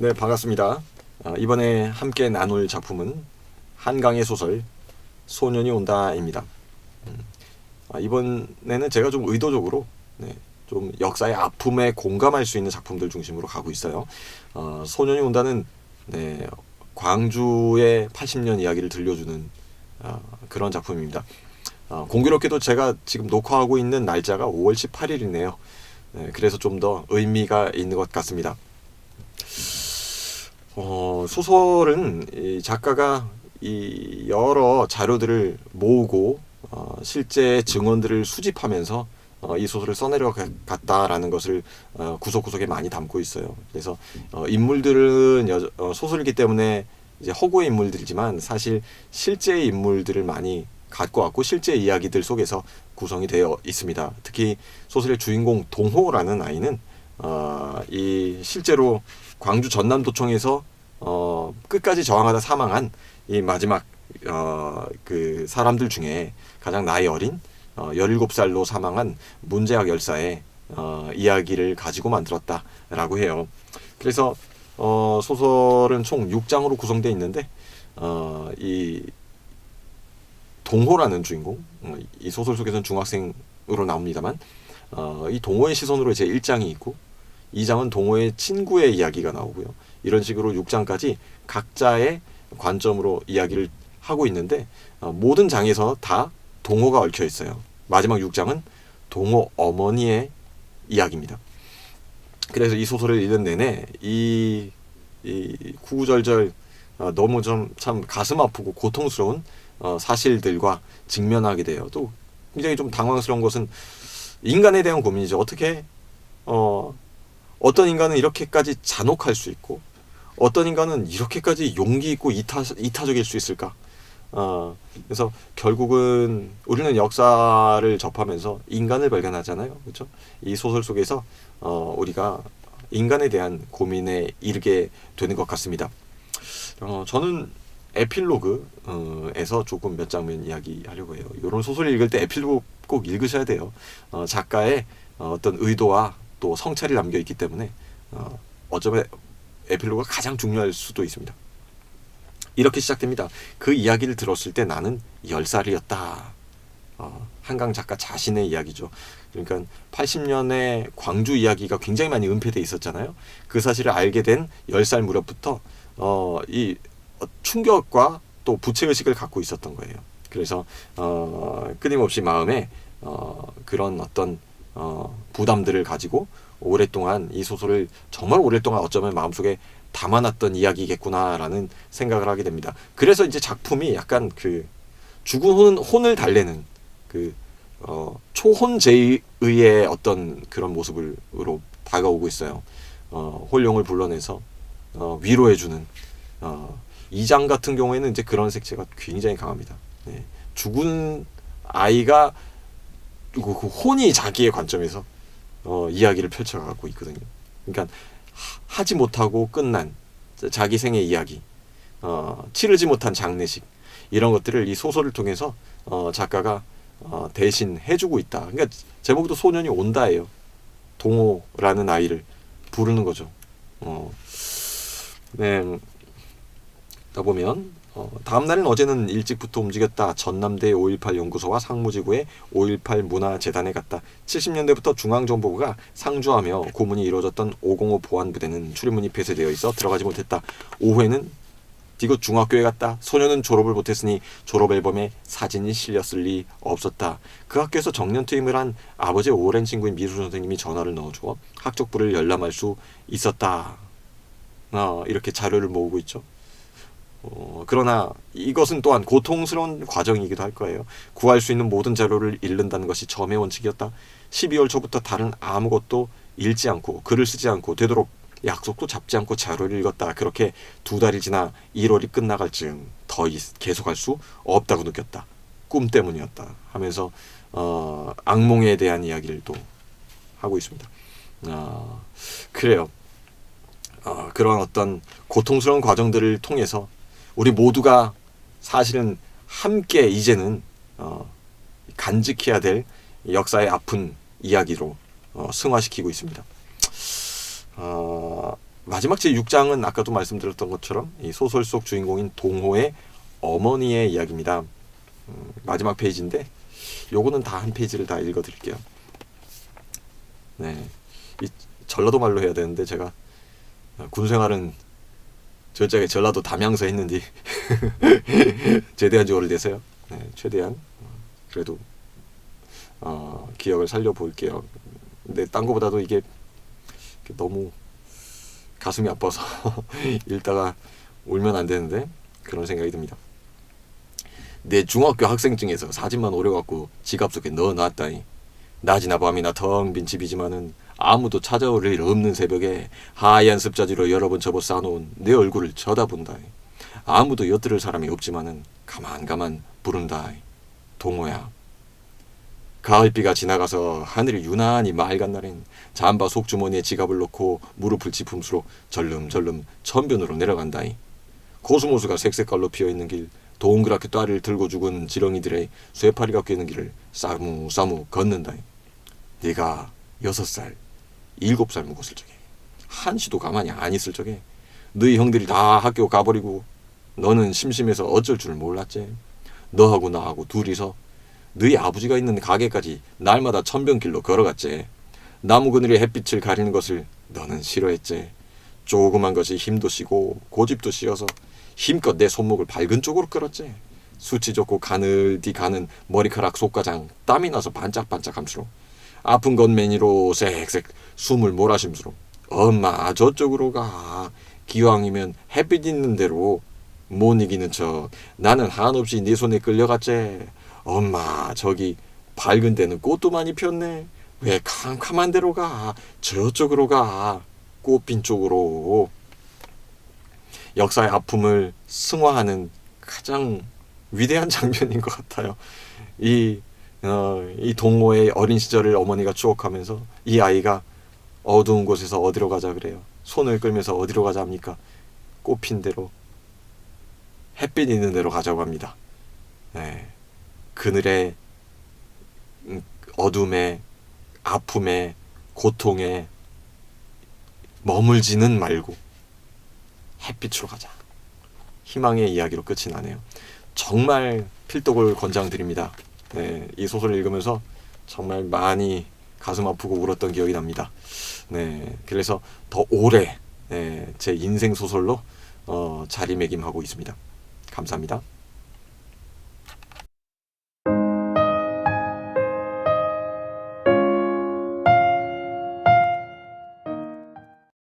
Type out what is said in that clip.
네, 반갑습니다. 이번에 함께 나눌 작품은 한강의 소설 소년이 온다입니다. 이번에는 제가 좀 의도적으로 좀 역사의 아픔에 공감할 수 있는 작품들 중심으로 가고 있어요. 소년이 온다는 광주의 80년 이야기를 들려주는 그런 작품입니다. 공교롭게도 제가 지금 녹화하고 있는 날짜가 5월 18일이네요. 그래서 좀 더 의미가 있는 것 같습니다. 소설은 이 작가가 이 여러 자료들을 모으고 실제 증언들을 수집하면서 이 소설을 써내려갔다라는 것을 구석구석에 많이 담고 있어요. 그래서 인물들은 소설이기 때문에 이제 허구의 인물들이지만 사실 실제의 인물들을 많이 갖고 왔고 실제 이야기들 속에서 구성이 되어 있습니다. 특히 소설의 주인공 동호라는 아이는 이 실제로 광주 전남도청에서 끝까지 저항하다 사망한 이 마지막 그 사람들 중에 가장 나이 어린 17살로 사망한 문제학 열사의 이야기를 가지고 만들었다라고 해요. 그래서 소설은 총 6장으로 구성되어 있는데 이 동호라는 주인공, 이 소설 속에서는 중학생으로 나옵니다만 이 동호의 시선으로 제 1장이 있고 2장은 동호의 친구의 이야기가 나오고요. 이런 식으로 6장까지 각자의 관점으로 이야기를 하고 있는데 모든 장에서 다 동호가 얽혀 있어요. 마지막 6장은 동호 어머니의 이야기입니다. 그래서 이 소설을 읽는 내내 이 구구절절 너무 좀 참 가슴 아프고 고통스러운 사실들과 직면하게 돼요. 또 굉장히 좀 당황스러운 것은 인간에 대한 고민이죠. 어떻게 어떤 인간은 이렇게까지 잔혹할 수 있고 어떤 인간은 이렇게까지 용기 있고 이타적일 수 있을까? 그래서 결국은 우리는 역사를 접하면서 인간을 발견하잖아요. 그렇죠? 이 소설 속에서 우리가 인간에 대한 고민에 이르게 되는 것 같습니다. 저는 에필로그에서 조금 몇 장면 이야기하려고 해요. 이런 소설을 읽을 때 에필로그 꼭 읽으셔야 돼요. 작가의 어떤 의도와 또 성찰이 담겨 있기 때문에 어쩌면 에필로그가 가장 중요할 수도 있습니다. 이렇게 시작됩니다. 그 이야기를 들었을 때 나는 10살이었다. 한강 작가 자신의 이야기죠. 그러니까 80년의 광주 이야기가 굉장히 많이 은폐되어 있었잖아요. 그 사실을 알게 된 10살 무렵부터 이 충격과 또 부채의식을 갖고 있었던 거예요. 그래서 끊임없이 마음에 그런 어떤 부담들을 가지고 오랫동안 이 소설을 정말 오랫동안 어쩌면 마음속에 담아놨던 이야기겠구나라는 생각을 하게 됩니다. 그래서 이제 작품이 약간 그 죽은 혼을 달래는 그 초혼제의의 어떤 그런 모습으로 다가오고 있어요. 홀령을 불러내서 위로해주는 2장 같은 경우에는 이제 그런 색채가 굉장히 강합니다. 죽은 아이가 그 혼이 자기의 관점에서 이야기를 펼쳐가고 있거든요. 그러니까 하지 못하고 끝난 자기 생의 이야기, 치르지 못한 장례식 이런 것들을 이 소설을 통해서 작가가 대신 해주고 있다. 그러니까 제목도 소년이 온다예요. 동호라는 아이를 부르는 거죠. 다 보면 다음 날인 어제는 일찍부터 움직였다. 전남대 5.18 연구소와 상무지구의 5.18 문화재단에 갔다. 70년대부터 중앙정보부가 상주하며 고문이 이루어졌던 505 보안부대는 출입문이 폐쇄되어 있어 들어가지 못했다. 오후에는 이곳 중학교에 갔다. 소녀는 졸업을 못했으니 졸업앨범에 사진이 실렸을 리 없었다. 그 학교에서 정년퇴임을 한 아버지의 오랜 친구인 미술 선생님이 전화를 넣어주어 학적부를 열람할 수 있었다. 이렇게 자료를 모으고 있죠. 그러나 이것은 또한 고통스러운 과정이기도 할 거예요. 구할 수 있는 모든 자료를 잃는다는 것이 점의 원칙이었다. 12월 초부터 다른 아무것도 읽지 않고 글을 쓰지 않고 되도록 약속도 잡지 않고 자료를 읽었다. 그렇게 2달이 지나 1월이 끝나갈 즈음 더 계속할 수 없다고 느꼈다. 꿈 때문이었다 하면서 악몽에 대한 이야기를 또 하고 있습니다. 그래요. 그런 어떤 고통스러운 과정들을 통해서 우리 모두가 사실은 함께 이제는 간직해야 될 역사의 아픈 이야기로 승화시키고 있습니다. 마지막 제6장은 아까도 말씀드렸던 것처럼 이 소설 속 주인공인 동호의 어머니의 이야기입니다. 마지막 페이지인데 요거는 다 한 페이지를 다 읽어드릴게요. 네, 이 전라도 말로 해야 되는데 제가 군생활은 저쪽에 전라도 담양서 했는지 제대한 지 오래돼서요. 네, 최대한 그래도 기억을 살려볼게요. 근데 딴 거보다도 이게 너무 가슴이 아파서 읽다가 울면 안 되는데 그런 생각이 듭니다. 내 중학교 학생증에서 사진만 오려갖고 지갑 속에 넣어놨다니. 낮이나 밤이나 텅 빈 집이지만은 아무도 찾아올 일 없는 새벽에 하얀 습자지로 여러 번 접어 쌓아놓은 내 얼굴을 쳐다본다. 아무도 엿들을 사람이 없지만은 가만 부른다. 동호야. 가을비가 지나가서 하늘이 유난히 맑은 날엔 잠바 속주머니에 지갑을 넣고 무릎을 짚음수로 절름절름 천변으로 내려간다이. 코스모스가 색색깔로 피어있는 길, 동그랗게 따리를 들고 죽은 지렁이들의 쇠파리가 꿰는 길을 싸무싸무 걷는다이. 네가 6살, 7살 먹었을 적에, 한시도 가만히 안 있을 적에 너희 형들이 다 학교 가버리고 너는 심심해서 어쩔 줄 몰랐지. 너하고 나하고 둘이서 너희 아버지가 있는 가게까지 날마다 천변길로 걸어갔지. 나무 그늘에 햇빛을 가리는 것을 너는 싫어했지. 조그만 것이 힘도 쉬고 고집도 씌어서 힘껏 내 손목을 밝은 쪽으로 끌었지. 수치 좋고 가늘디 가는 머리카락 속가장 땀이 나서 반짝반짝함수록 아픈 건 매니로 색색 숨을 몰아심수록 엄마 저쪽으로 가. 기왕이면 햇빛 있는 대로. 못 이기는 척 나는 한없이 네 손에 끌려갔지. 엄마 저기 밝은 데는 꽃도 많이 폈네. 왜 캄캄한 데로 가. 저쪽으로 가. 꽃핀 쪽으로. 역사의 아픔을 승화하는 가장 위대한 장면인 것 같아요. 이 동호의 어린 시절을 어머니가 추억하면서 이 아이가 어두운 곳에서 어디로 가자 그래요. 손을 끌면서 어디로 가자 합니까? 꽃핀 데로, 햇빛 있는 데로 가자고 합니다. 네. 그늘에 어둠에 아픔에 고통에 머물지는 말고 햇빛으로 가자. 희망의 이야기로 끝이 나네요. 정말 필독을 권장드립니다. 네, 이 소설을 읽으면서 정말 많이 가슴 아프고 울었던 기억이 납니다. 네, 그래서 더 오래 제 인생 소설로 자리매김하고 있습니다. 감사합니다.